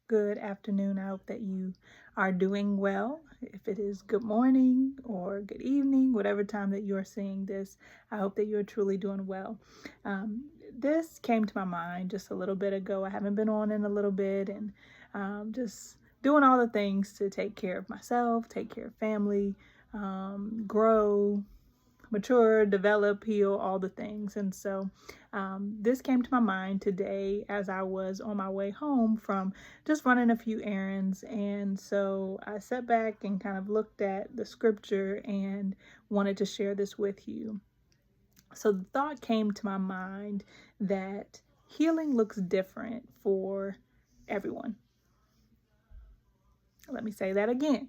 good afternoon. I hope that you are doing well. If it is good morning or good evening, whatever time that you're seeing this, I hope that you're truly doing well. This came to my mind just a little bit ago. I haven't been on in a little bit, and just doing all the things to take care of myself, take care of family, grow, mature, develop, heal, all the things. And so this came to my mind today as I was on my way home from just running a few errands. And so I sat back and kind of looked at the scripture and wanted to share this with you. So the thought came to my mind that healing looks different for everyone. Let me say that again.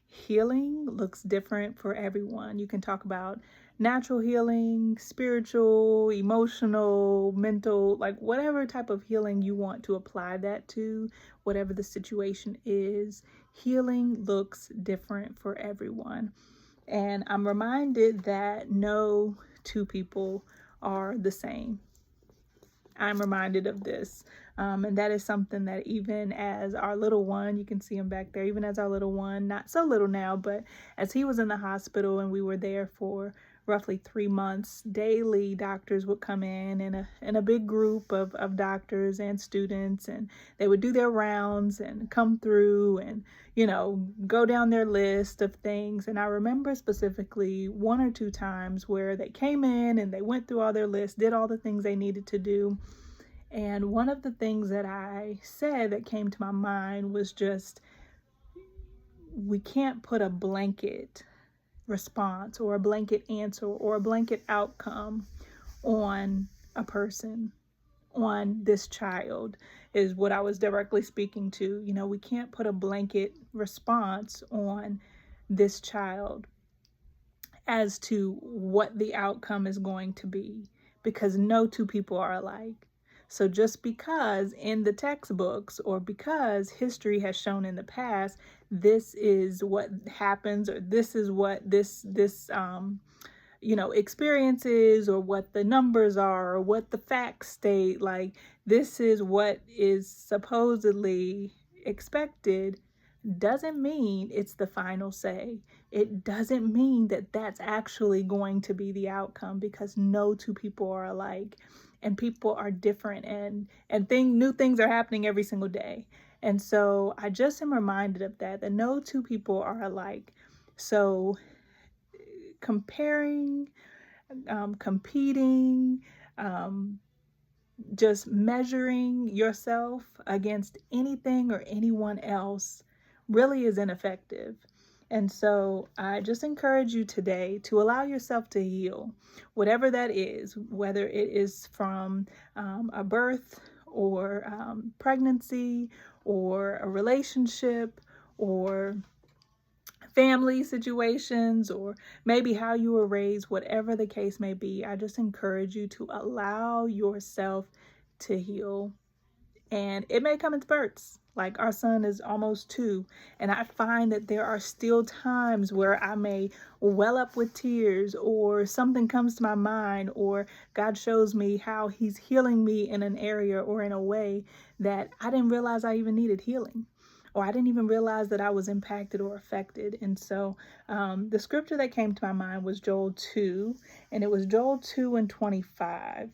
Healing looks different for everyone. You can talk about natural healing, spiritual, emotional, mental, like whatever type of healing you want to apply that to, whatever the situation is, healing looks different for everyone. And I'm reminded that no two people are the same. I'm reminded of this. And that is something that even as our little one, you can see him back there, even as our little one, not so little now, but as he was in the hospital and we were there for roughly 3 months, daily doctors would come in a big group of doctors and students, and they would do their rounds and come through and, go down their list of things. And I remember specifically 1 or 2 times where they came in and they went through all their lists, did all the things they needed to do. And one of the things that I said that came to my mind was just, we can't put a blanket response or a blanket answer or a blanket outcome on a person, on this child, is what I was directly speaking to. We can't put a blanket response on this child as to what the outcome is going to be, because no two people are alike. So just because in the textbooks or because history has shown in the past, this is what happens, or this is what this experiences, or what the numbers are, or what the facts state, like this is what is supposedly expected, doesn't mean it's the final say. It doesn't mean that that's actually going to be the outcome, because no two people are alike, and people are different, and new things are happening every single day. And so I just am reminded of that no two people are alike. So comparing, competing, just measuring yourself against anything or anyone else really is ineffective. And so I just encourage you today to allow yourself to heal, whatever that is, whether it is from a birth or pregnancy or a relationship or family situations, or maybe how you were raised, whatever the case may be. I just encourage you to allow yourself to heal. And it may come in spurts. Like our son is almost 2, and I find that there are still times where I may well up with tears, or something comes to my mind, or God shows me how he's healing me in an area or in a way that I didn't realize I even needed healing, or I didn't even realize that I was impacted or affected. And so the scripture that came to my mind was Joel 2, and it was Joel 2:25.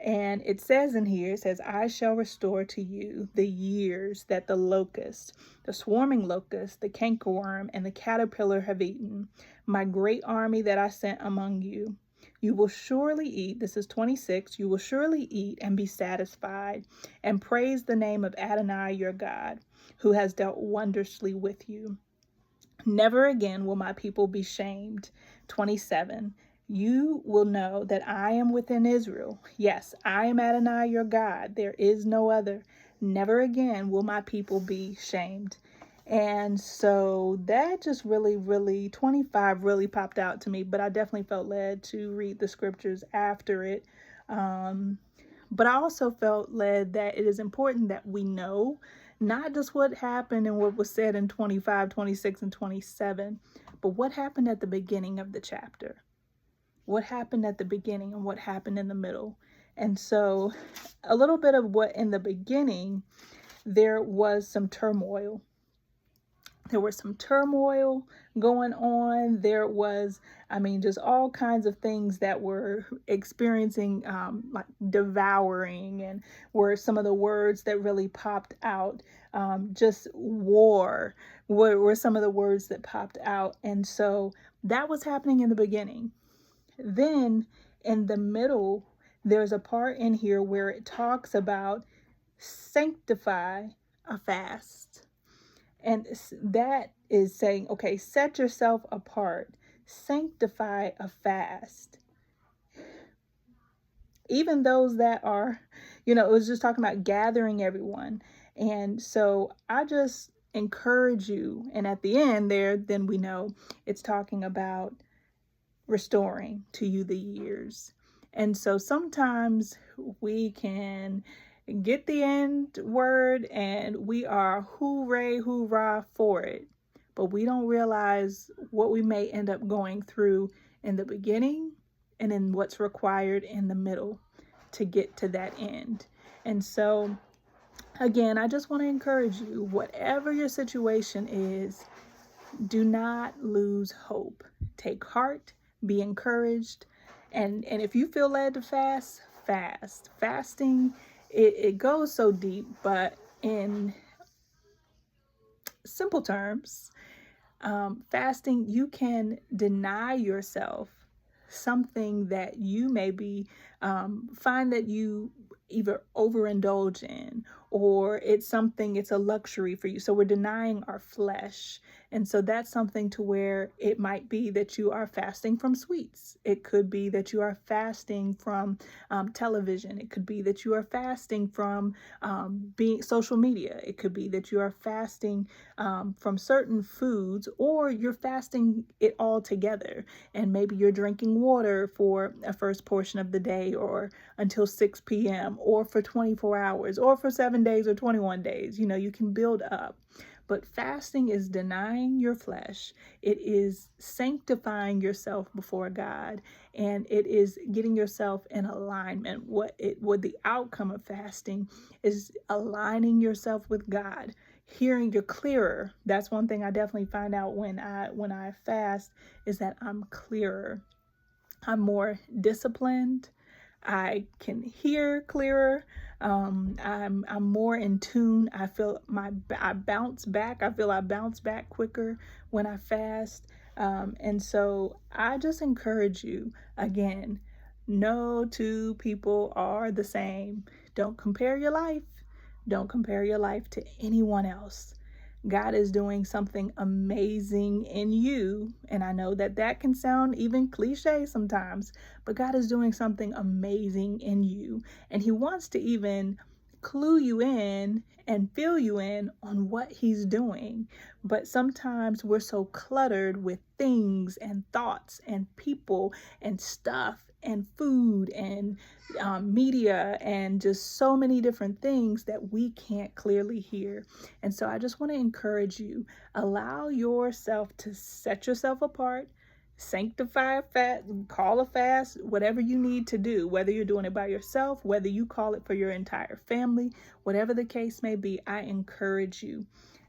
And it says in here, it says, I shall restore to you the years that the locust, the swarming locust, the cankerworm, and the caterpillar have eaten, my great army that I sent among you. You will surely eat, this is 26, you will surely eat and be satisfied, and praise the name of Adonai your God, who has dealt wondrously with you. Never again will my people be shamed. 27. You will know that I am within Israel. Yes, I am Adonai your God. There is no other. Never again will my people be shamed. And so that just really, 25 really popped out to me, but I definitely felt led to read the scriptures after it. But I also felt led that it is important that we know not just what happened and what was said in 25, 26, and 27, but what happened at the beginning of the chapter. What happened at the beginning and what happened in the middle. And so a little bit of what in the beginning, there was some turmoil. There was some turmoil going on. There was, just all kinds of things that were experiencing, like devouring, and were some of the words that really popped out. Just war were some of the words that popped out. And so that was happening in the beginning. Then in the middle, there's a part in here where it talks about sanctify a fast. And that is saying, okay, set yourself apart, sanctify a fast. Even those that are, it was just talking about gathering everyone. And so I just encourage you. And at the end there, then we know it's talking about restoring to you the years. And so sometimes we can get the end word and we are hooray, hoorah for it. But we don't realize what we may end up going through in the beginning and in what's required in the middle to get to that end. And so, again, I just want to encourage you, whatever your situation is, do not lose hope. Take heart, be encouraged. And if you feel led to fast, fast. Fasting, it goes so deep, but in simple terms, fasting, you can deny yourself something that you maybe find that you either overindulge in, or it's a luxury for you. So we're denying our flesh. And so that's something to where it might be that you are fasting from sweets. It could be that you are fasting from television. It could be that you are fasting from being social media. It could be that you are fasting from certain foods, or you're fasting it all together. And maybe you're drinking water for a first portion of the day, or until 6 p.m., or for 24 hours, or for 7 days or 21 days. You can build up. But fasting is denying your flesh. It is sanctifying yourself before God, and it is getting yourself in alignment. What the outcome of fasting is aligning yourself with God, hearing you clearer. That's one thing I definitely find out when I fast, is that I'm clearer. I'm more disciplined. I can hear clearer. I'm more in tune. I feel I bounce back. I feel I bounce back quicker when I fast. And so I just encourage you, again, no two people are the same. Don't compare your life. Don't compare your life to anyone else. God is doing something amazing in you. And I know that can sound even cliche sometimes, but God is doing something amazing in you. And He wants to even clue you in and fill you in on what He's doing. But sometimes we're so cluttered with things and thoughts and people and stuff and food and media and just so many different things that we can't clearly hear. And so I just want to encourage you, allow yourself to set yourself apart, sanctify a fast, call a fast, whatever you need to do, whether you're doing it by yourself, whether you call it for your entire family, whatever the case may be. I encourage you.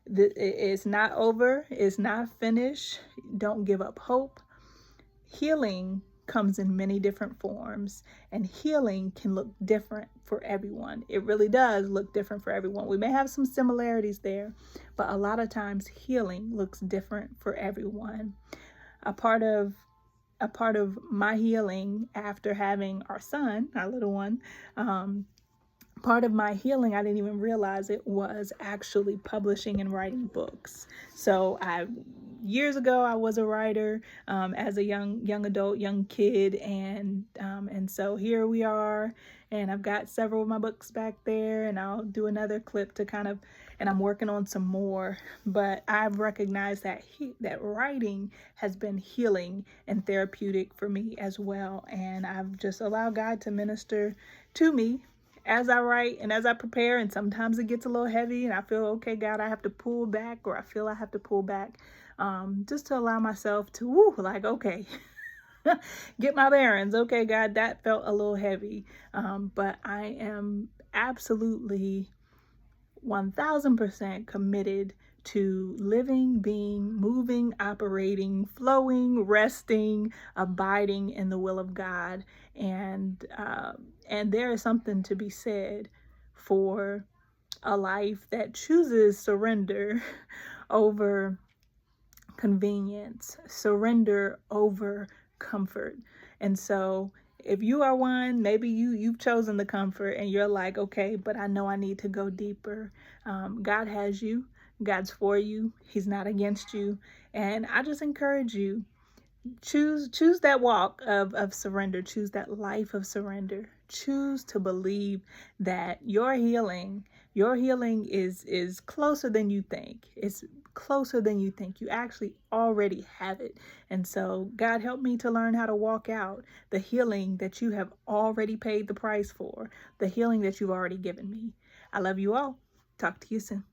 It's not over. It's not finished. Don't give up hope. Healing comes in many different forms, and healing can look different for everyone. It really does look different for everyone. We may have some similarities there, but a lot of times healing looks different for everyone. A part of my healing after having our son, our little one, part of my healing, I didn't even realize it, was actually publishing and writing books. So years ago, I was a writer as a young adult, young kid, and so here we are, and I've got several of my books back there, and I'll do another clip to and I'm working on some more. But I've recognized that that writing has been healing and therapeutic for me as well, and I've just allowed God to minister to me as I write and as I prepare. And sometimes it gets a little heavy and I feel, okay, God, I have to pull back, or I feel I have to pull back, just to allow myself to, okay, get my bearings. Okay, God, that felt a little heavy. But I am absolutely 1000% committed to living, being, moving, operating, flowing, resting, abiding in the will of God. And there is something to be said for a life that chooses surrender over convenience, surrender over comfort. And so if you are one, maybe you've chosen the comfort and you're like, okay, but I know I need to go deeper. God has you. God's for you. He's not against you. And I just encourage you, choose that walk of surrender. Choose that life of surrender. Choose to believe that your healing is closer than you think. It's closer than you think. You actually already have it. And so God, help me to learn how to walk out the healing that you have already paid the price for, the healing that you've already given me. I love you all. Talk to you soon.